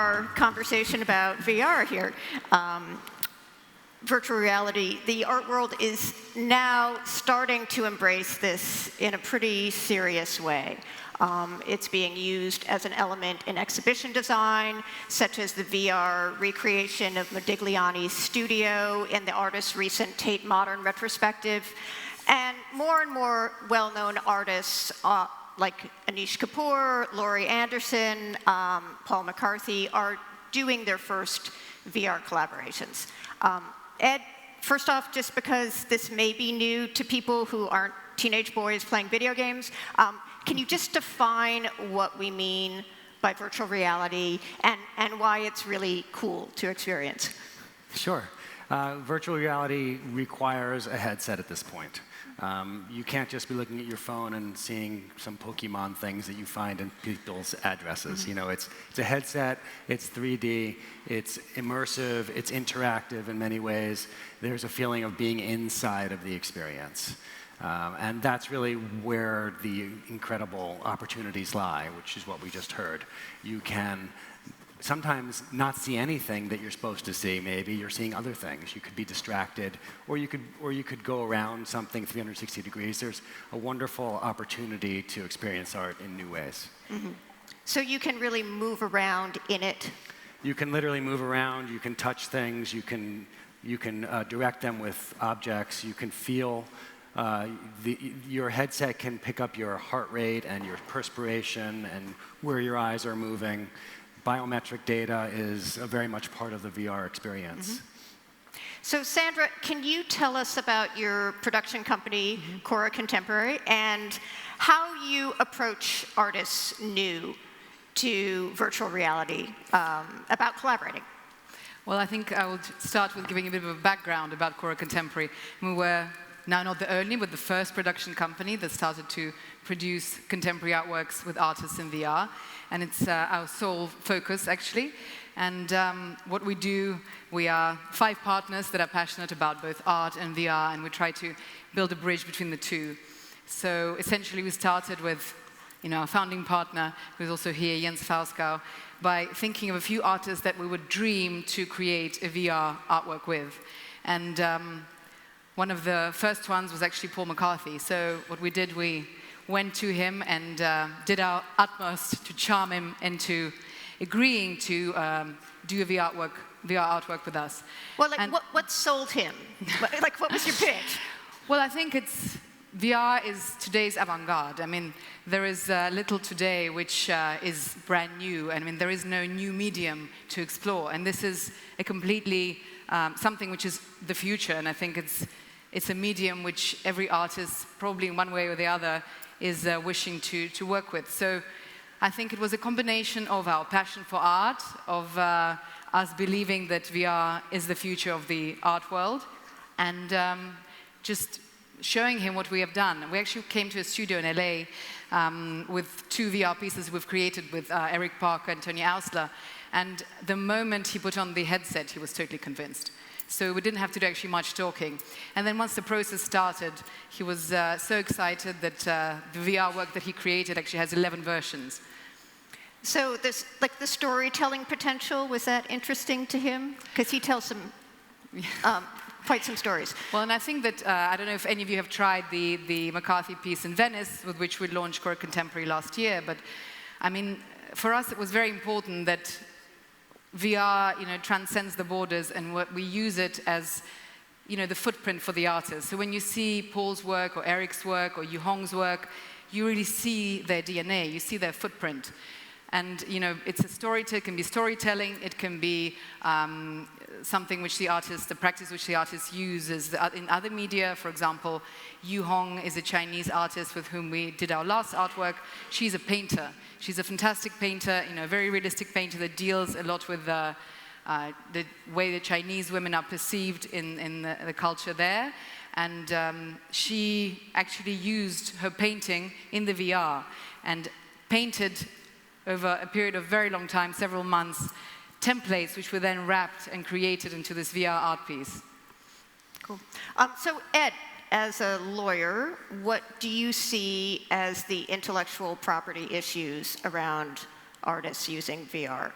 Our conversation about VR here. Virtual reality, the art world is now starting to embrace this in a pretty serious way. It's being used as an element in exhibition design, such as the VR recreation of Modigliani's studio in the artist's recent Tate Modern retrospective. And more well-known artists like Anish Kapoor, Laurie Anderson, Paul McCarthy are doing their first VR collaborations. Ed, first off, just because this may be new to people who aren't teenage boys playing video games, can you just define what we mean by virtual reality and why it's really cool to experience? Sure. Virtual reality requires a headset at this point. You can't just be looking at your phone and seeing some Pokemon things that you find in people's addresses. Mm-hmm. You know, it's a headset, it's 3D, it's immersive, it's interactive in many ways. There's a feeling of being inside of the experience. And that's really where the incredible opportunities lie, which is what we just heard. You can sometimes not see anything that you're supposed to see. Maybe you're seeing other things. You could be distracted, or you could go around something 360 degrees. There's a wonderful opportunity to experience art in new ways. Mm-hmm. So you can really move around in it? You can literally move around. You can touch things. You can direct them with objects. You can feel. Your headset can pick up your heart rate and your perspiration and where your eyes are moving. Biometric data is very much part of the VR experience. Mm-hmm. So Sandra, can you tell us about your production company, Khora Contemporary, and how you approach artists new to virtual reality, about collaborating? Well, I think I would start with giving a bit of a background about Khora Contemporary. We were now not the only, but the first production company that started to produce contemporary artworks with artists in VR. And it's our sole focus, actually. And what we do, we are 5 partners that are passionate about both art and VR, and we try to build a bridge between the two. So essentially, we started with our founding partner, who's also here, Jens Fausgau, by thinking of a few artists that we would dream to create a VR artwork with. And one of the first ones was actually Paul McCarthy. So what we did, we went to him and did our utmost to charm him into agreeing to do a VR artwork with us. Well, what sold him? What was your pitch? Well, I think VR is today's avant-garde. I mean, there is little today which is brand new. I mean, there is no new medium to explore. And this is a completely something which is the future. And I think it's a medium which every artist, probably in one way or the other, is wishing to work with. So I think it was a combination of our passion for art, of us believing that VR is the future of the art world, and just showing him what we have done. We actually came to a studio in LA with 2 VR pieces we've created with Eric Parker and Tony Ausler, and the moment he put on the headset, he was totally convinced. So we didn't have to do actually much talking. And then once the process started, he was so excited that the VR work that he created actually has 11 versions. So this, the storytelling potential, was that interesting to him? Because he tells quite some stories. Well, and I think that, I don't know if any of you have tried the McCarthy piece in Venice, with which we launched Khora Contemporary last year, but I mean, for us it was very important that VR, transcends the borders, and we use it as, the footprint for the artist. So when you see Paul's work, or Eric's work, or Yu Hong's work, you really see their DNA, you see their footprint. And, it's a storytelling, it can be storytelling, it can be something which the practice which the artist uses in other media. For example, Yu Hong is a Chinese artist with whom we did our last artwork. She's a painter. She's a fantastic painter, a very realistic painter that deals a lot with the way the Chinese women are perceived in the culture there. And she actually used her painting in the VR and painted over a period of very long time, several months, templates which were then wrapped and created into this VR art piece. Cool. So Ed, as a lawyer, what do you see as the intellectual property issues around artists using VR?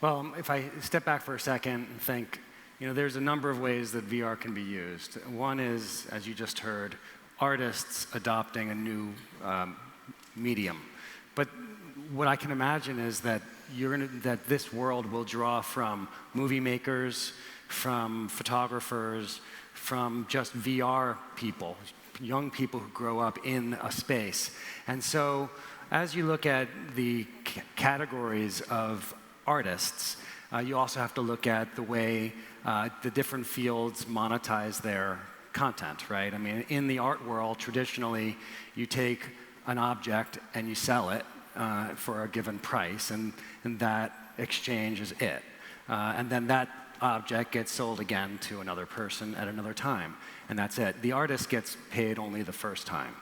Well, if I step back for a second and think, there's a number of ways that VR can be used. One is, as you just heard, artists adopting a new medium. But what I can imagine is that that this world will draw from movie makers, from photographers, from just VR people, young people who grow up in a space. And so as you look at the categories of artists, you also have to look at the way the different fields monetize their content, right? I mean, in the art world, traditionally, you take an object and you sell it for a given price, and that exchange is it. And then that object gets sold again to another person at another time, and that's it. The artist gets paid only the first time.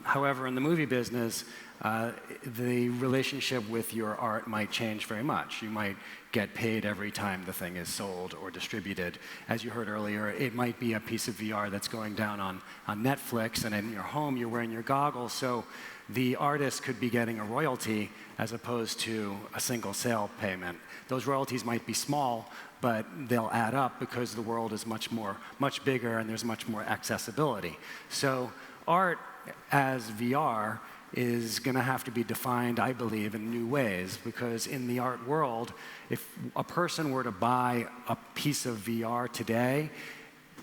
However, in the movie business, the relationship with your art might change very much. You might get paid every time the thing is sold or distributed. As you heard earlier, it might be a piece of VR that's going down on Netflix, and in your home you're wearing your goggles, so the artist could be getting a royalty as opposed to a single sale payment. Those royalties might be small, but they'll add up because the world is much bigger and there's much more accessibility. So art as VR is going to have to be defined, I believe, in new ways, because in the art world, if a person were to buy a piece of VR today,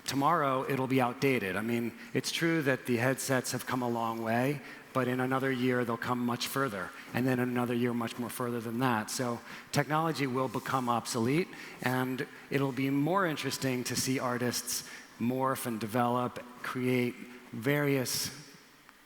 tomorrow it'll be outdated. I mean, it's true that the headsets have come a long way, but in another year they'll come much further, and then in another year much more further than that. So technology will become obsolete, and it'll be more interesting to see artists morph and develop, create various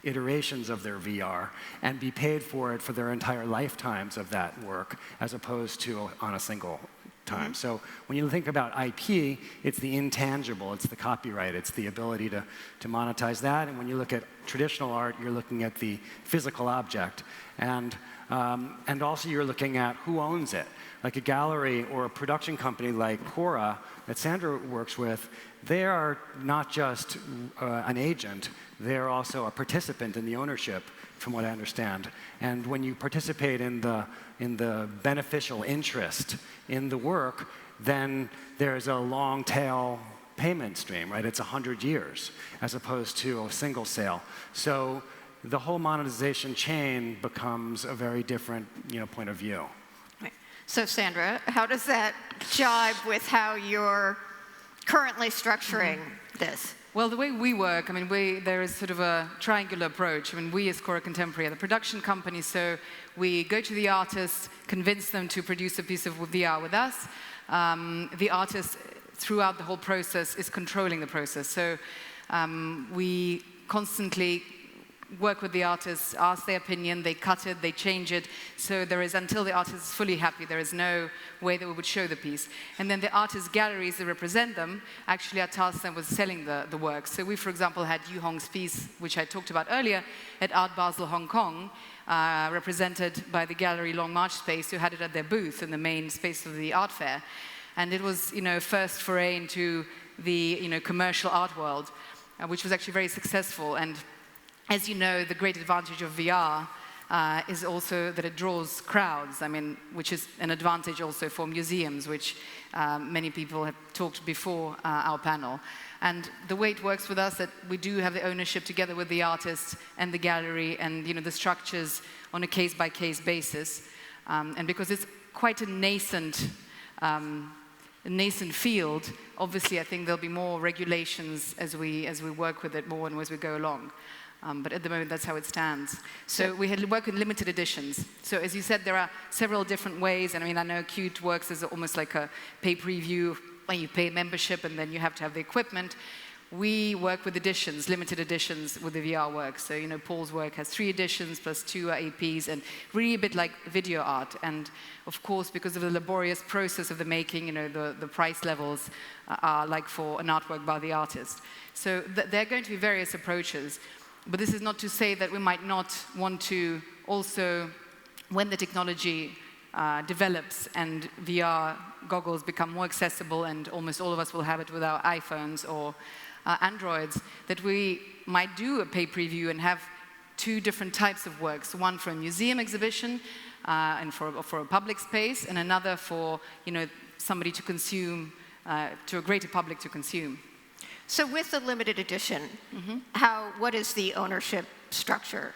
iterations of their VR and be paid for it for their entire lifetimes of that work, as opposed to on a single time. So when you think about IP, it's the intangible, it's the copyright, it's the ability to monetize that. And when you look at traditional art, you're looking at the physical object. And also you're looking at who owns it. Like a gallery or a production company like Khora that Sandra works with, they are not just an agent, they're also a participant in the ownership, from what I understand. And when you participate in the beneficial interest in the work, then there's a long tail payment stream, right? It's 100 years as opposed to a single sale. So the whole monetization chain becomes a very different, point of view. So Sandra, how does that jibe with how you're currently structuring this? Well, the way we work, there is sort of a triangular approach. We as Khora Contemporary are the production company, so we go to the artists, convince them to produce a piece of VR with us. The artist, throughout the whole process, is controlling the process. So we constantly work with the artists, ask their opinion, they cut it, they change it. So there is, until the artist is fully happy, there is no way that we would show the piece. And then the artist galleries that represent them actually are tasked then with selling the work. So we, for example, had Yu Hong's piece, which I talked about earlier, at Art Basel Hong Kong, represented by the gallery Long March Space, who had it at their booth in the main space of the art fair. And it was, first foray into the, commercial art world, which was actually very successful. And as you know, the great advantage of VR is also that it draws crowds, which is an advantage also for museums, which many people have talked before our panel. And the way it works with us, that we do have the ownership together with the artist and the gallery and the structures on a case-by-case basis. And because it's quite a nascent field, obviously I think there'll be more regulations as we work with it more and as we go along. But at the moment, that's how it stands. So we had work with limited editions. So as you said, there are several different ways. And I know Qt works as almost like a pay-per-view, when you pay membership and then you have to have the equipment. We work with editions, limited editions with the VR work. So, Paul's work has 3 editions plus 2 APs, and really a bit like video art. And of course, because of the laborious process of the making, the price levels are like for an artwork by the artist. So there are going to be various approaches. But this is not to say that we might not want to also, when the technology develops and VR goggles become more accessible, and almost all of us will have it with our iPhones or Androids, that we might do a pay preview and have 2 different types of works, one for a museum exhibition and for a public space, and another for somebody to consume, to a greater public to consume. So with the limited edition, what is the ownership structure?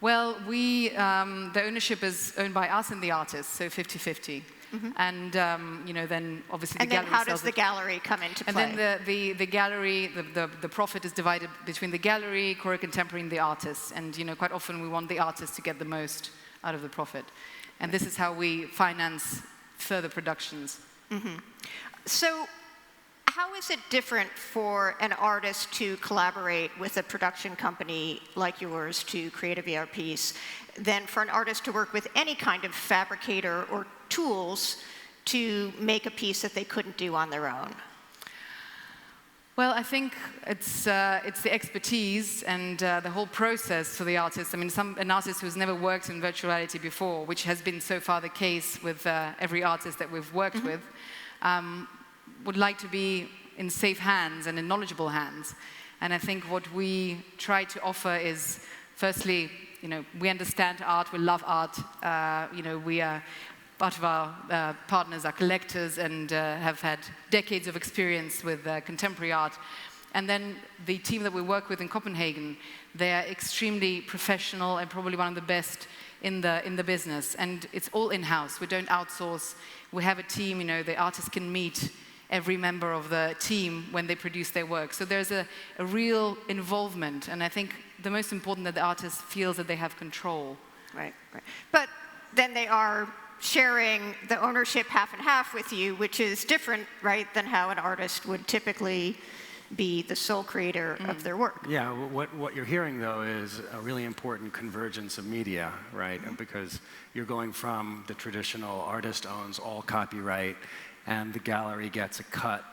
Well, the ownership is owned by us and the artist, so 50-50. And then obviously the gallery. And then how does the gallery come into play? And then the gallery, the profit is divided between the gallery, Khora Contemporary, and the artists. And quite often we want the artists to get the most out of the profit. And this is how we finance further productions. So how is it different for an artist to collaborate with a production company like yours to create a VR piece than for an artist to work with any kind of fabricator or tools to make a piece that they couldn't do on their own? Well, I think it's the expertise and the whole process for the artist. I mean, an artist who's never worked in virtual reality before, which has been so far the case with every artist that we've worked with, would like to be in safe hands and in knowledgeable hands. And I think what we try to offer is, firstly, we understand art, we love art. We are part of our partners are collectors and have had decades of experience with contemporary art. And then the team that we work with in Copenhagen, they are extremely professional and probably one of the best in the business. And it's all in-house. We don't outsource. We have a team. The artists can meet every member of the team when they produce their work. So there's a real involvement. And I think the most important that the artist feels that they have control. Right. But then they are sharing the ownership half and half with you, which is different, right, than how an artist would typically be the sole creator of their work. Yeah, what you're hearing, though, is a really important convergence of media, right? Because you're going from the traditional artist owns all copyright and the gallery gets a cut,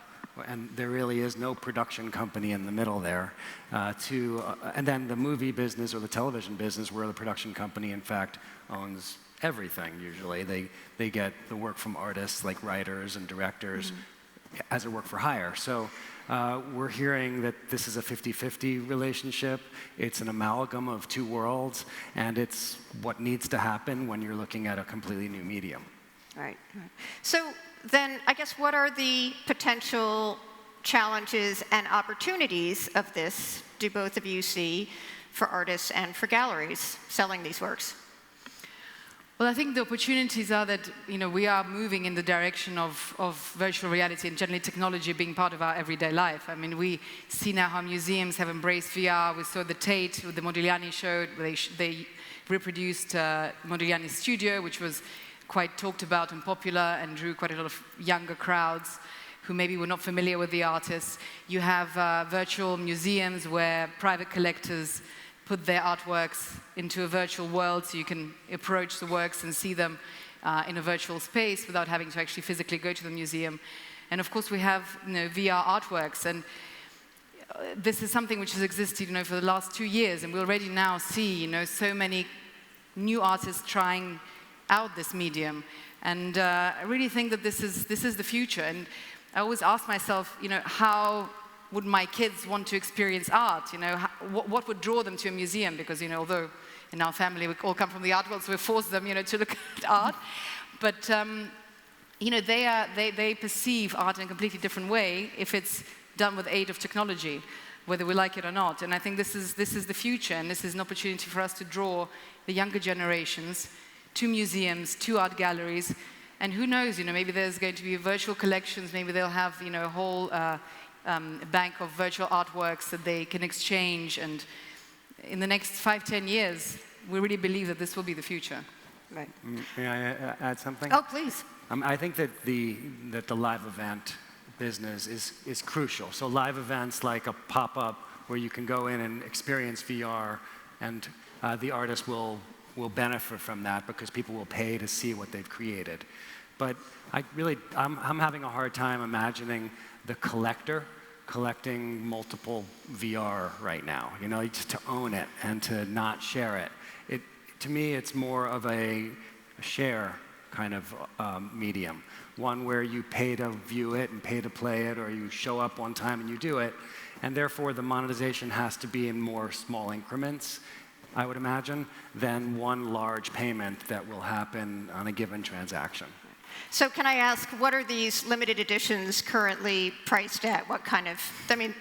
and there really is no production company in the middle there, and then the movie business or the television business where the production company, in fact, owns everything usually. They get the work from artists like writers and directors as a work for hire. So we're hearing that this is a 50-50 relationship. It's an amalgam of two worlds, and it's what needs to happen when you're looking at a completely new medium. Right. So then I guess what are the potential challenges and opportunities of this, do both of you see, for artists and for galleries selling these works? Well, I think the opportunities are that we are moving in the direction of virtual reality and generally technology being part of our everyday life. I mean, we see now how museums have embraced VR. We saw the Tate with the Modigliani show, where they reproduced Modigliani's studio, which was quite talked about and popular and drew quite a lot of younger crowds who maybe were not familiar with the artists. You have virtual museums where private collectors put their artworks into a virtual world so you can approach the works and see them in a virtual space without having to actually physically go to the museum. And of course we have VR artworks, and this is something which has existed for the last 2 years, and we already now see so many new artists trying out this medium. And I really think that this is the future. And I always ask myself, how would my kids want to experience art? What would draw them to a museum? Because although in our family we all come from the art world, so we force them to look at art. But they perceive art in a completely different way if it's done with aid of technology, whether we like it or not. And I think this is the future, and this is an opportunity for us to draw the younger generations to museums, to art galleries. And who knows, maybe there's going to be virtual collections, maybe they'll have a whole bank of virtual artworks that they can exchange. And in the next 5-10 years, we really believe that this will be the future. Right. May I add something? Oh, please. I think that the live event business is crucial. So live events like a pop-up where you can go in and experience VR, and the artist will benefit from that because people will pay to see what they've created. But I'm having a hard time imagining the collector collecting multiple VR right now, just to own it and to not share it. To me, it's more of a share kind of medium, one where you pay to view it and pay to play it, or you show up one time and you do it, and therefore the monetization has to be in more small increments I would imagine, than one large payment that will happen on a given transaction. So can I ask, what are these limited editions currently priced at? What kind of, I mean...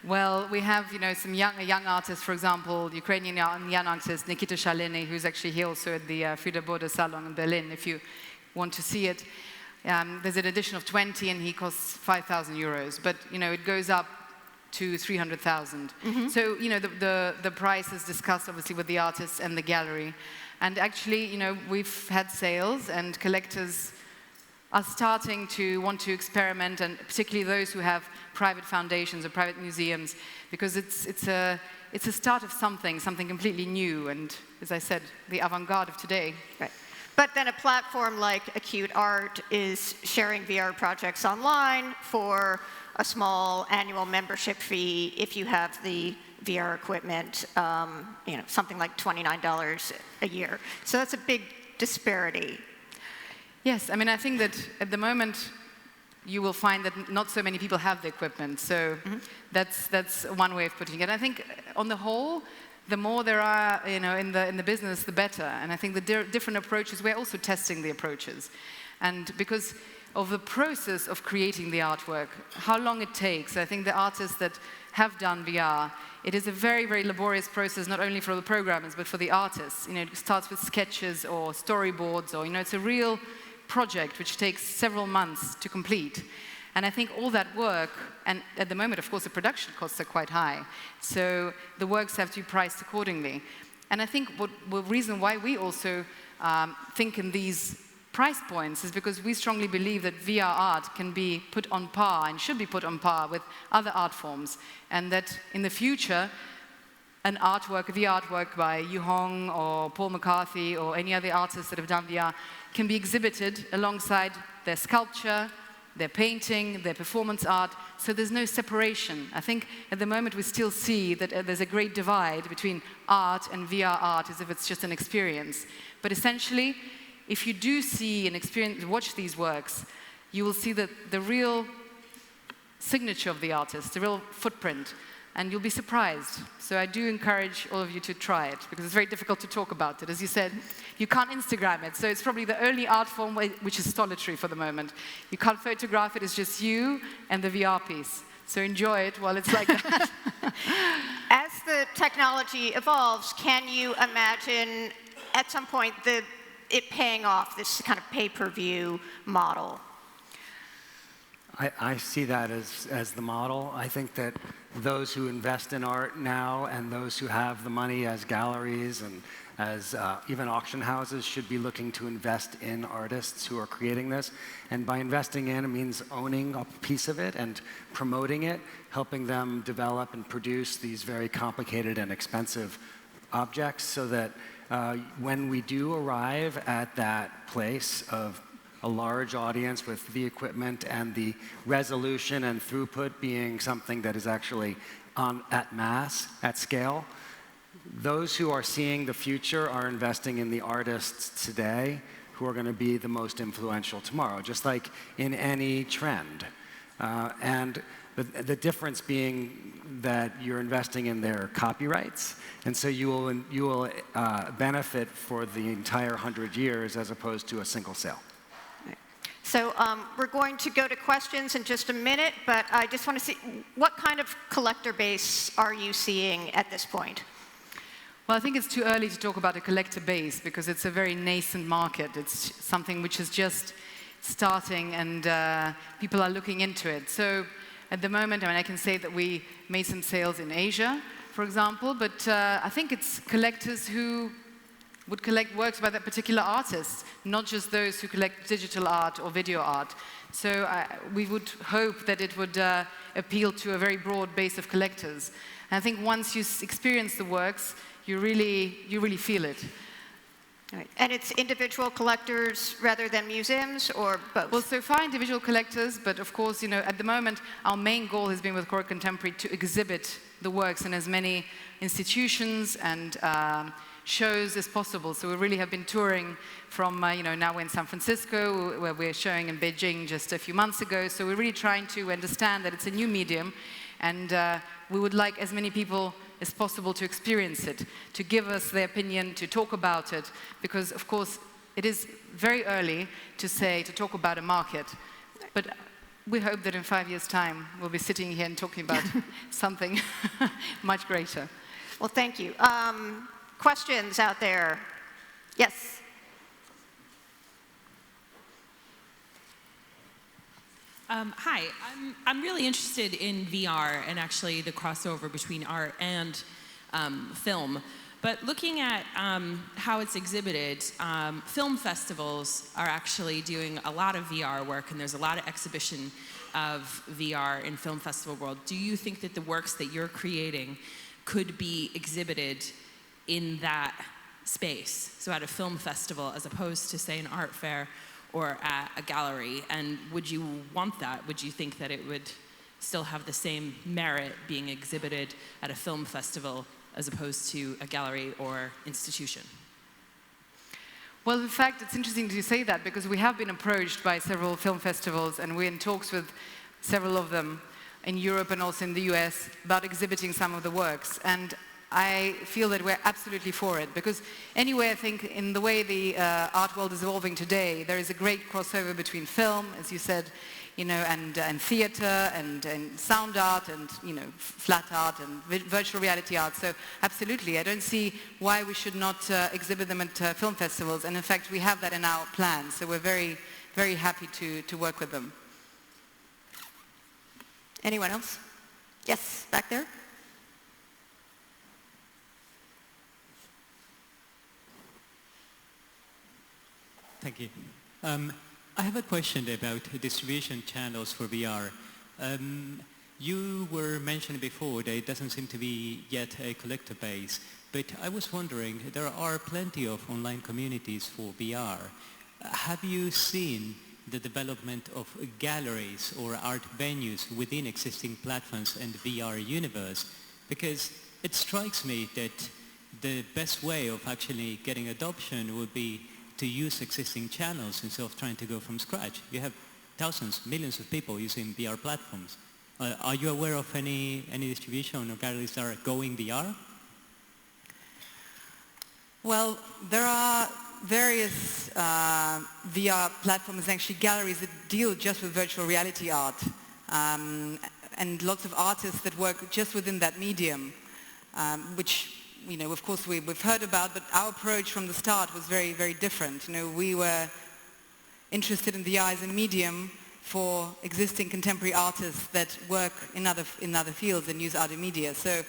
Well, we have, some young artists, for example, Ukrainian young artist Nikita Shalini, who's actually here also at the Frieda Bode Salon in Berlin, if you want to see it. There's an edition of 20, and he costs 5,000 euros. But, it goes up to 300,000. So, the price is discussed, obviously, with the artists and the gallery. And actually, we've had sales, and collectors are starting to want to experiment, and particularly those who have private foundations or private museums, because it's a start of something completely new, and as I said, the avant-garde of today. Right. But then a platform like Acute Art is sharing VR projects online for a small annual membership fee if you have the VR equipment, something like $29 a year. So that's a big disparity. Yes, I think that at the moment you will find that not so many people have the equipment. So that's one way of putting it. I think on the whole, the more there are, in the business, the better. And I think the different approaches, we're also testing the approaches. And because of the process of creating the artwork, how long it takes, I think the artists that have done VR, it is a very, very laborious process, not only for the programmers, but for the artists. It starts with sketches or storyboards, or, it's a real project which takes several months to complete. And I think all that work, and at the moment, of course, the production costs are quite high, so the works have to be priced accordingly. And I think the reason why we also think in these price points is because we strongly believe that VR art can be put on par and should be put on par with other art forms, and that in the future, a VR artwork by Yu Hong or Paul McCarthy or any other artists that have done VR can be exhibited alongside their sculpture, their painting, their performance art, so there's no separation. I think at the moment we still see that there's a great divide between art and VR art as if it's just an experience. But essentially, if you do see and watch these works, you will see that the real signature of the artist, the real footprint, and you'll be surprised. So I do encourage all of you to try it, because it's very difficult to talk about it. As you said, you can't Instagram it, so it's probably the only art form which is solitary for the moment. You can't photograph it, it's just you and the VR piece. So enjoy it while it's like that. As the technology evolves, can you imagine at some point it paying off, this kind of pay-per-view model? I see that as the model. I think that those who invest in art now and those who have the money as galleries and as even auction houses should be looking to invest in artists who are creating this. And by investing in, it means owning a piece of it and promoting it, helping them develop and produce these very complicated and expensive objects, so that when we do arrive at that place of a large audience with the equipment and the resolution and throughput being something that is actually at mass, at scale, those who are seeing the future are investing in the artists today who are going to be the most influential tomorrow, just like in any trend. And the difference being that you're investing in their copyrights, and so you will benefit for the entire 100 years as opposed to a single sale. So we're going to go to questions in just a minute, but I just want to see, what kind of collector base are you seeing at this point? Well, I think it's too early to talk about a collector base, because it's a very nascent market. It's something which is just starting, and people are looking into it. So at the moment, I can say that we made some sales in Asia, for example, but I think it's collectors who would collect works by that particular artist, not just those who collect digital art or video art. So we would hope that it would appeal to a very broad base of collectors. And I think once you experience the works, you really feel it. Right. And it's individual collectors rather than museums, or both? Well, so far individual collectors, but of course, at the moment, our main goal has been with Khora Contemporary to exhibit the works in as many institutions and shows as possible. So we really have been touring from, now we're in San Francisco, where we're showing in Beijing just a few months ago. So we're really trying to understand that it's a new medium, and we would like as many people as possible to experience it, to give us their opinion, to talk about it, because of course it is very early to talk about a market, but we hope that in 5 years' time we'll be sitting here and talking about something much greater. Well, thank you. Questions out there? Yes. Hi, I'm really interested in VR and actually the crossover between art and film. But looking at how it's exhibited, film festivals are actually doing a lot of VR work, and there's a lot of exhibition of VR in film festival world. Do you think that the works that you're creating could be exhibited in that space, so at a film festival as opposed to, say, an art fair or at a gallery? And would you want that? Would you think that it would still have the same merit being exhibited at a film festival as opposed to a gallery or institution? Well, in fact, it's interesting to say that, because we have been approached by several film festivals, and we're in talks with several of them in Europe and also in the US about exhibiting some of the works. And I feel that we're absolutely for it, because anyway, I think in the way the art world is evolving today, there is a great crossover between film, as you said, and theater and sound art and, flat art and virtual reality art. So absolutely, I don't see why we should not exhibit them at film festivals. And in fact, we have that in our plans. So we're very, very happy to work with them. Anyone else? Yes, back there. Thank you. I have a question about distribution channels for VR. You were mentioning before that it doesn't seem to be yet a collector base, but I was wondering, there are plenty of online communities for VR. Have you seen the development of galleries or art venues within existing platforms and VR universe? Because it strikes me that the best way of actually getting adoption would be to use existing channels instead of trying to go from scratch. You have thousands, millions of people using VR platforms. Are you aware of any distribution or galleries that are going VR? Well, there are various VR platforms, actually galleries that deal just with virtual reality art, and lots of artists that work just within that medium, which of course we've heard about, but our approach from the start was very, very different. We were interested in VR as a medium for existing contemporary artists that work in other fields and use other media. So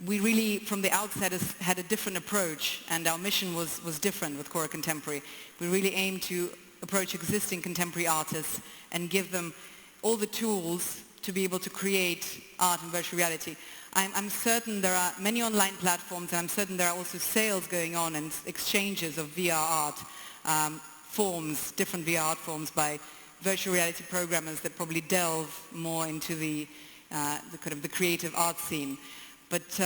we really, from the outset, had a different approach, and our mission was different with Khora Contemporary. We really aimed to approach existing contemporary artists and give them all the tools to be able to create art in virtual reality. I'm certain there are many online platforms, and I'm certain there are also sales going on and exchanges of VR art forms, different VR art forms by virtual reality programmers that probably delve more into the kind of the creative art scene. But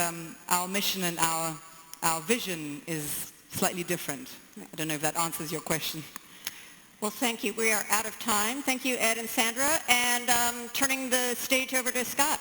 our mission and our vision is slightly different. I don't know if that answers your question. Well, thank you. We are out of time. Thank you, Ed and Sandra. And turning the stage over to Scott.